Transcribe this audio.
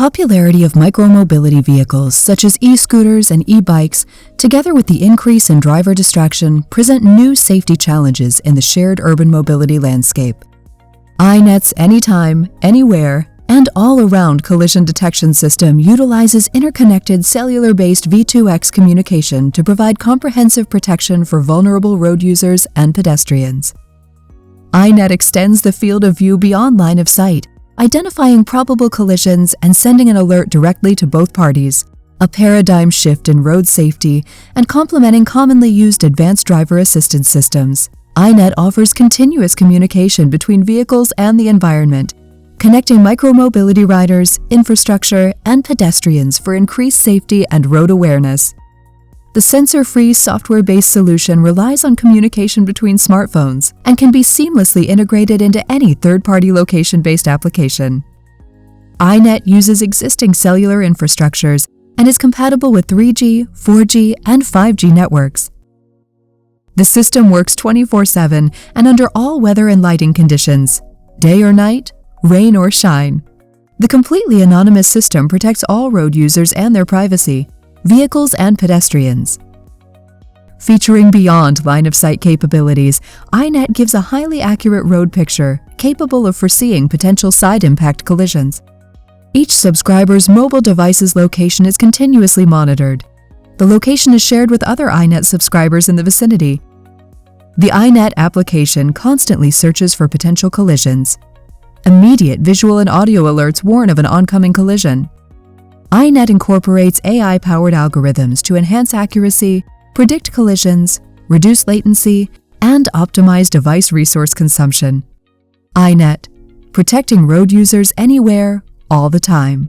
popularity of micromobility vehicles such as e-scooters and e-bikes, together with the increase in driver distraction, present new safety challenges in the shared urban mobility landscape. iNet's Anytime, Anywhere, and all-around collision detection system utilizes interconnected cellular-based V2X communication to provide comprehensive protection for vulnerable road users and pedestrians. iNet extends the field of view beyond line of sight, identifying probable collisions and sending an alert directly to both parties, a paradigm shift in road safety and complementing commonly used advanced driver assistance systems. iNet offers continuous communication between vehicles and the environment, connecting micromobility riders, infrastructure, and pedestrians for increased safety and road awareness. The sensor-free, software-based solution relies on communication between smartphones and can be seamlessly integrated into any third-party location-based application. iNet uses existing cellular infrastructures and is compatible with 3G, 4G, and 5G networks. The system works 24/7 and under all weather and lighting conditions, day or night, rain or shine. The completely anonymous system protects all road users and their privacy, vehicles and pedestrians. Featuring beyond line-of-sight capabilities, iNet gives a highly accurate road picture capable of foreseeing potential side impact collisions. Each subscriber's mobile device's location is continuously monitored. The location is shared with other iNet subscribers in the vicinity. The iNet application constantly searches for potential collisions. Immediate visual and audio alerts warn of an oncoming collision. iNet incorporates AI-powered algorithms to enhance accuracy, predict collisions, reduce latency, and optimize device resource consumption. iNet, protecting road users anywhere, all the time.